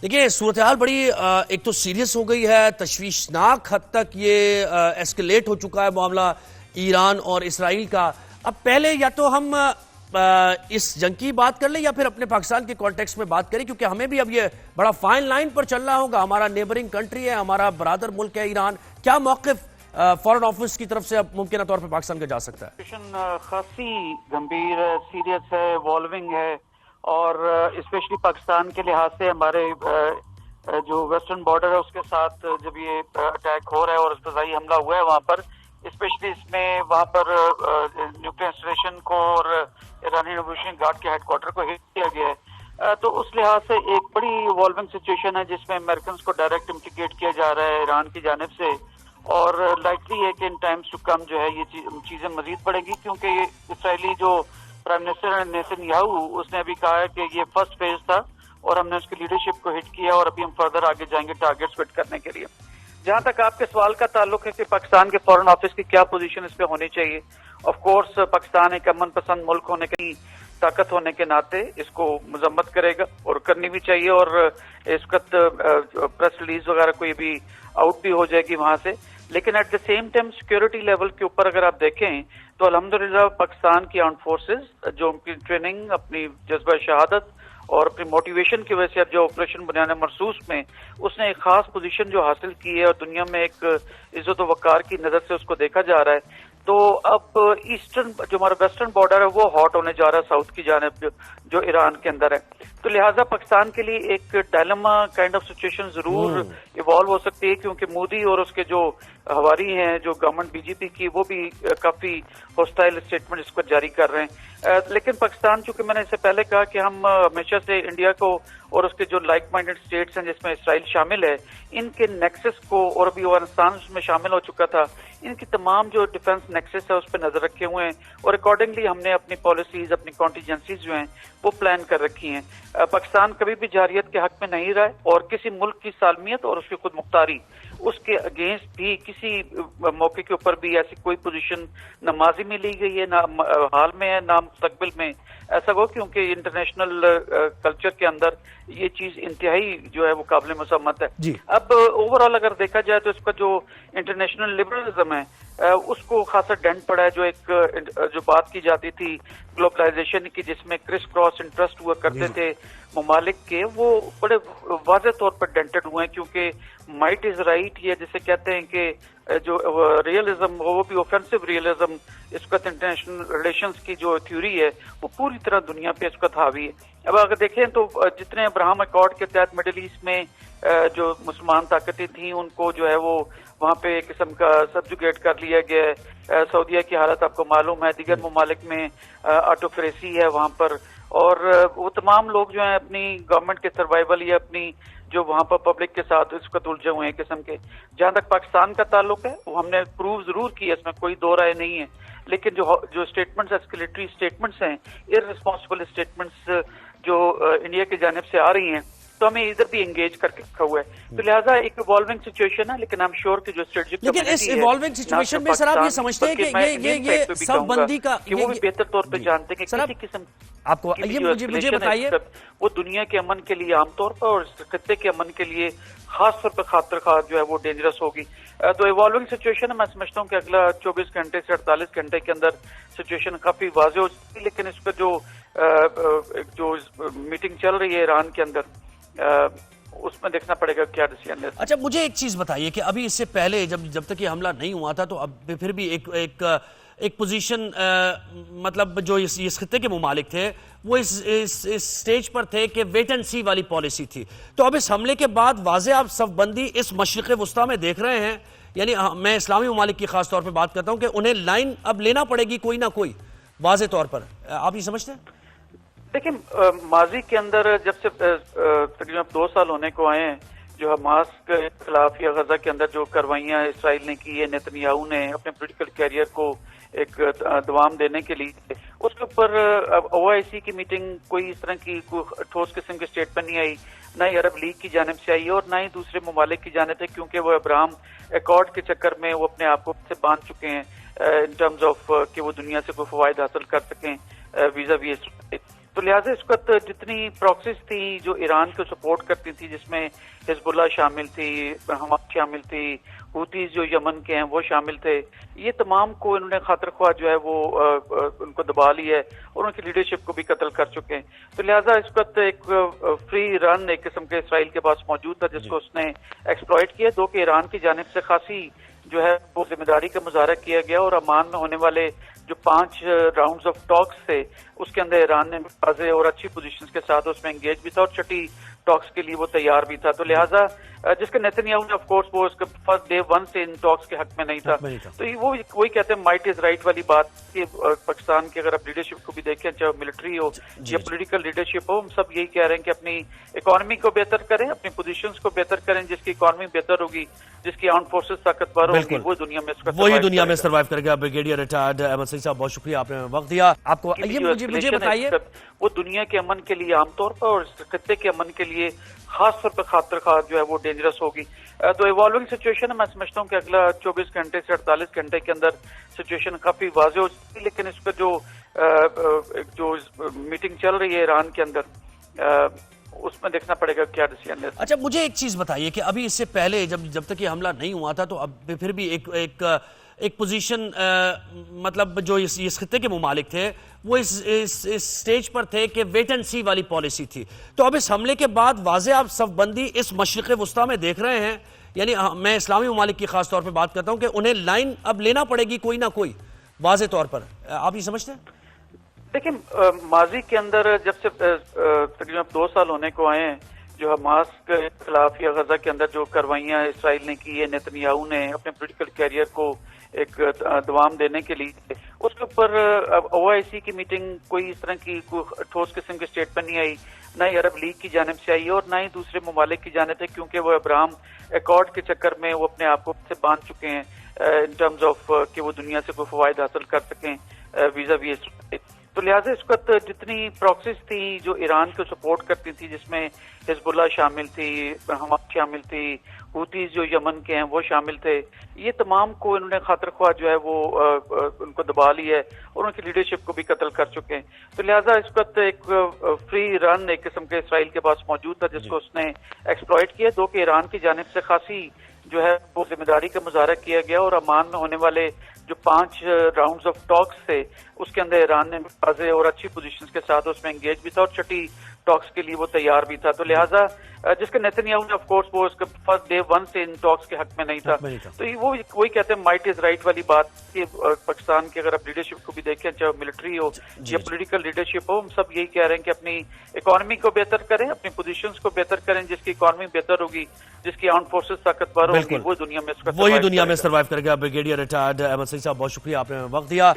देखिए सूरत हाल बड़ी एक तो सीरियस हो गई है, तशवीशनाक हद तक ये एस्केलेट हो चुका है मामला ईरान और इसराइल का। अब पहले या तो हम इस जंग की बात कर लें या फिर अपने पाकिस्तान के कॉन्टेक्स्ट में बात करें, क्योंकि हमें भी अब ये बड़ा फाइन लाइन पर चलना होगा। हमारा नेबरिंग कंट्री है, हमारा बरादर मुल्क है ईरान। क्या मौक़िफ़ फॉरेन ऑफिस की तरफ से अब मुमकिन तौर पर पाकिस्तान का जा सकता है? खासी गंभीर है, सीरियस है, वॉल्विंग है और स्पेशली पाकिस्तान के लिहाज से हमारे जो वेस्टर्न बॉर्डर है उसके साथ जब ये अटैक हो रहा है और फ़िज़ाई हमला हुआ है वहां पर, स्पेशली इसमें वहां पर न्यूक्लियर इंस्टॉलेशन को और ईरानी रिवॉल्यूशन गार्ड के हेडक्वार्टर को हिट किया गया है, तो उस लिहाज से एक बड़ी वॉल्विंग सिचुएशन है जिसमें अमेरिकन को डायरेक्ट इम्प्लीकेट किया जा रहा है ईरान की जानिब से। और लाइकली है कि इन टाइम्स टू कम जो है ये चीजें मजीद बढ़ेंगी, क्योंकि ये इसराइली जो प्राइम मिनिस्टर नेतन्याहू उसने अभी कहा है कि ये फर्स्ट फेज था और हमने उसकी लीडरशिप को हिट किया और अभी हम फर्दर आगे जाएंगे टारगेट्स हिट करने के लिए। जहां तक आपके सवाल का ताल्लुक है कि पाकिस्तान के फॉरेन ऑफिस की क्या पोजीशन इस पे होनी चाहिए, ऑफ कोर्स पाकिस्तान एक अमन पसंद मुल्क होने की ताकत होने के नाते इसको मजम्मत करेगा और करनी भी चाहिए, और इस वक्त प्रेस रिलीज वगैरह कोई भी आउट भी हो जाएगी वहां से। लेकिन at the same time security level के ऊपर अगर आप देखें तो अल्हम्दुलिल्लाह पाकिस्तान की आर्म्ड फोर्सेस जो उनकी ट्रेनिंग, अपनी जज्बा शहादत और अपनी मोटिवेशन की वजह से अब जो ऑपरेशन बुनियाद मरसूस में उसने एक खास पोजीशन जो हासिल की है और दुनिया में एक इज्जत व वकार की नजर से उसको देखा जा रहा है। तो अब ईस्टर्न जो हमारा वेस्टर्न बॉर्डर है वो हॉट होने जा रहा है साउथ की जानिब जो ईरान के अंदर है। तो लिहाजा पाकिस्तान के लिए एक डायलेमा काइंड ऑफ सिचुएशन जरूर इवॉल्व हो सकती है, क्योंकि मोदी और उसके जो हवारी हैं जो गवर्नमेंट बीजेपी की वो भी काफी हॉस्टाइल स्टेटमेंट इस पर जारी कर रहे हैं। लेकिन पाकिस्तान, चूंकि मैंने इससे पहले कहा कि हम हमेशा से इंडिया को और उसके जो लाइक माइंडेड स्टेट्स हैं जिसमें इसराइल शामिल है, इनके नेक्सस को, और अभी अफगानिस्तान उसमें शामिल हो चुका था, इनकी तमाम जो डिफेंस नेक्सस है उस पर नजर रखे हुए हैं और अकॉर्डिंगली हमने अपनी पॉलिसीज, अपनी कॉन्टीजेंसीज जो हैं वो प्लान कर रखी हैं। पाकिस्तान कभी भी जारियत के हक में नहीं रहा है और किसी मुल्क की सालमियत और उसकी खुद मुख्तारी उसके अगेंस्ट भी किसी मौके के ऊपर भी ऐसी कोई पोजीशन न माजी में ली गई है, ना हाल में है, ना मुस्तकबिल में ऐसा हो, क्योंकि इंटरनेशनल कल्चर के अंदर ये चीज इंतहाई जो है वो काबिल मुसम्मत है। अब ओवरऑल अगर देखा जाए तो इसका जो इंटरनेशनल लिबरलिज्म है उसको खासा डेंट पड़ा है। जो एक जो बात की जाती थी ग्लोबलाइजेशन की जिसमें क्रिस क्रॉस इंटरेस्ट हुआ करते थे ममालिक के, वो बड़े वाज़ेह तौर पर डेंटेड हुए हैं, क्योंकि माइट इज राइट, ये जिसे कहते हैं कि जो रियलिज्म वो भी ऑफेंसिव रियलिज्म, इस वक्त इंटरनेशनल रिलेशंस की जो थ्योरी है वो पूरी तरह दुनिया पे इस वक्त हावी है। अब अगर देखें तो जितने अब्राहम अकॉर्ड के तहत मिडिल ईस्ट में जो मुसलमान ताकतें थी उनको जो है वो वहां पे एक किस्म का सब्जुगेट कर लिया गया है। सऊदीया की हालत आपको मालूम है, दीगर ममालिक में ऑटोक्रेसी है वहां पर, और वो तमाम लोग जो हैं अपनी गवर्नमेंट के सर्वाइवल या अपनी जो वहां पर पब्लिक के साथ इसको उलझे हुए हैं किस्म के। जहां तक पाकिस्तान का ताल्लुक है वो हमने प्रूव जरूर किया, इसमें कोई दो राय नहीं है, लेकिन जो स्टेटमेंट्स, एस्केलेटरी स्टेटमेंट्स हैं, इररिस्पॉन्सिबल स्टेटमेंट्स जो इंडिया की जानिब से आ रही हैं, तो हमें इधर भी एंगेज करके रखा हुआ है। तो लिहाजा एक इवॉल्विंग सिचुएशन है, लेकिन आई एम श्योर कि जो स्ट्रेटेजिक, लेकिन इस इवॉल्विंग सिचुएशन में सर आप ये समझते हैं कि ये सब बंदी का कि वो भी बेहतर तौर पे जानते हैं कि किसी किस्म आपको ये मुझे बताइए, वो दुनिया के अमन के लिए आमतौर पर और खत्ते के अमन के लिए खास तौर पर खातिर खा जो है वो डेंजरस होगी। तो इवॉल्विंग सिचुएशन है, मैं समझता हूँ कि अगला 24 घंटे से 48 घंटे के अंदर सिचुएशन काफी वाज़ेह हो सकती है। लेकिन इस पर जो मीटिंग चल रही है ईरान के अंदर उसमें देखना पड़ेगा क्या डिसीजन है। अच्छा, मुझे एक चीज बताइए कि अभी इससे पहले जब तक ये हमला नहीं हुआ था तो अब फिर भी एक पोजीशन, मतलब जो इस खित्ते के मुमालिक थे वो इस स्टेज पर थे कि वेट एंड सी वाली पॉलिसी थी। तो अब इस हमले के बाद वाज़ेह आप सब बंदी इस मशरिक़ वुस्ता में देख रहे हैं, यानी मैं इस्लामी मुमालिक की खास तौर पर बात करता हूं कि उन्हें लाइन अब लेना पड़ेगी कोई ना कोई वाज़ेह तौर पर। आप ये समझते हैं? देखिए, माजी के अंदर जब से तकरीबन 2 साल होने को आए हैं, जो हमास के खिलाफ या गजा के अंदर जो कार्रवाइयां इसराइल ने की है, नेतन्याहू ने अपने पॉलिटिकल कैरियर को एक दवाम देने के लिए, उसके ऊपर ओआईसी की मीटिंग कोई इस तरह की कोई ठोस किस्म की स्टेटमेंट नहीं आई, ना ही अरब लीग की जानिब से आई और ना ही दूसरे ममालिक की जानिब से, क्योंकि वो अब्राहम अकॉर्ड के चक्कर में वो अपने आप को से बांध चुके हैं इन टर्म्स ऑफ कि वो दुनिया से कोई फवायद हासिल कर सकें वीजा वी। तो लिहाजा इस वक्त जितनी प्रॉक्सीज थी जो ईरान को सपोर्ट करती थी, जिसमें हिजबुल्लाह शामिल थी, हमास शामिल थी, हूतीज जो यमन के हैं वो शामिल थे, ये तमाम को इन्होंने खातिर ख्वाह जो है वो उनको दबा लिया है और उनकी लीडरशिप को भी कत्ल कर चुके हैं। तो लिहाजा इस वक्त एक फ्री रन एक किस्म के इसराइल के पास मौजूद था जिसको उसने एक्सप्लॉइट किया। दो कि ईरान की जानिब से खासी जो है वो जिम्मेदारी का मुजाहरा किया गया और अमान में होने वाले जो 5 राउंड्स ऑफ टॉक्स थे उसके अंदर ईरान ने वाज़ेह और अच्छी पोजीशंस के साथ उसमें एंगेज भी था और छठी टॉक्स के लिए वो तैयार भी था। तो लिहाजा जिसके नेतन्याहू ने ऑफ कोर्स वो उसके फर्स्ट डे 1 से इन टॉक्स के हक में नहीं था। तो वो वही कहते हैं माइट इज राइट वाली बात कि पाकिस्तान की अगर आप लीडरशिप को भी देखें, चाहे मिलिट्री हो या पॉलिटिकल लीडरशिप हो, हम सब यही कह रहे हैं कि अपनी इकोनॉमी को बेहतर करें, अपनी पोजीशंस को बेहतर करें। जिसकी इकोनॉमी बेहतर होगी, जिसकी आर्म्ड फोर्सेस ताकतवर होगी, वो दुनिया में वही दुनिया में सर्वाइव करेगा। ब्रिगेडियर रिटायर्ड अहमद सईद साहब, बहुत शुक्रिया, आपने वक्त दिया। आपको ये मुझे बताइए, वो दुनिया के अमन के लिए आमतौर पर और खत्ते के अमन के लिए खास तौर पर खातिर खा जो है वो डेंजरस होगी। तो इवॉल्विंग सिचुएशन है। मैं समझता हूँ कि अगला 24 घंटे से 48 घंटे के अंदर सिचुएशन काफी वाज़ेह हो जाएगी, लेकिन इस पर जो मीटिंग चल रही है ईरान के अंदर उसमें देखना पड़ेगा क्या डिसीजन है। अच्छा, मुझे एक चीज बताइए कि अभी इससे पहले जब तक ये हमला नहीं हुआ था तो अब फिर भी एक पोजीशन मतलब जो इस खित्ते के मुमालिक थे वो इस स्टेज पर थे कि वेट एंड सी वाली पॉलिसी थी। तो अब इस हमले के बाद वाज़ेह आप सफ़बंदी इस मशरिक़ वुस्ता में देख रहे हैं, यानी मैं इस्लामी मुमालिक की खास तौर पर बात करता हूं कि उन्हें लाइन अब लेना पड़ेगी कोई ना कोई वाज़ेह तौर पर। आप ये समझते हैं? देखिए, माजी के अंदर जब से तकरीबन 2 साल होने को आए हैं, जो हमास के खिलाफ या गजा के अंदर जो कार्रवाइयां इसराइल ने की है, नेतन्याहू ने अपने पॉलिटिकल कैरियर को एक दवाम देने के लिए, उसके ऊपर OIC की मीटिंग कोई इस तरह की कोई ठोस किस्म की स्टेटमेंट नहीं आई, ना ही अरब लीग की जानिब से आई और ना ही दूसरे ममालिक की जानिब से, क्योंकि वो अब्राहम एकॉर्ड के चक्कर में वो अपने आप को से बांध चुके हैं इन टर्म्स ऑफ कि वो दुनिया से कोई फवायद हासिल कर सकें वीजा वी। तो लिहाजा इस वक्त जितनी प्रॉक्सीज थी जो ईरान को सपोर्ट करती थी, जिसमें हिजबुल्लाह शामिल थी, हमास शामिल थी, हूतीज जो यमन के हैं वो शामिल थे, ये तमाम को इन्होंने खातिर ख्वाह जो है वो उनको दबा लिया है और उनकी लीडरशिप को भी कत्ल कर चुके हैं। तो लिहाजा इस वक्त एक फ्री रन एक किस्म के इसराइल के पास मौजूद था जिसको उसने एक्सप्लॉइट किया। दो कि ईरान की जानिब से खासी जो है वो जिम्मेदारी का मुजाहरा किया गया और अमान में होने वाले जो 5 राउंड्स ऑफ टॉक्स थे उसके अंदर ईरान ने वाज़ेह और अच्छी पोजीशंस के साथ उसमें एंगेज भी था और छठी टॉक्स के लिए वो तैयार भी था। तो लिहाजा जिसके नेतन्याहू ने ऑफ कोर्स वो उसके फर्स्ट डे 1 से इन टॉक्स के हक में नहीं था। तो वो वही कहते हैं माइट इज राइट वाली बात कि पाकिस्तान की अगर आप लीडरशिप को भी देखें, चाहे मिलिट्री हो या पॉलिटिकल लीडरशिप हो, हम सब यही कह रहे हैं कि अपनी इकोनॉमी को बेहतर करें, अपनी पोजीशंस को बेहतर करें। जिसकी इकोनॉमी बेहतर होगी, जिसकी आर्म्ड फोर्सेस ताकतवर होगी, वो दुनिया में वही दुनिया में सर्वाइव करेगा। ब्रिगेडियर रिटायर्ड अहमद सईद साहब, बहुत शुक्रिया, आपने वक्त दिया।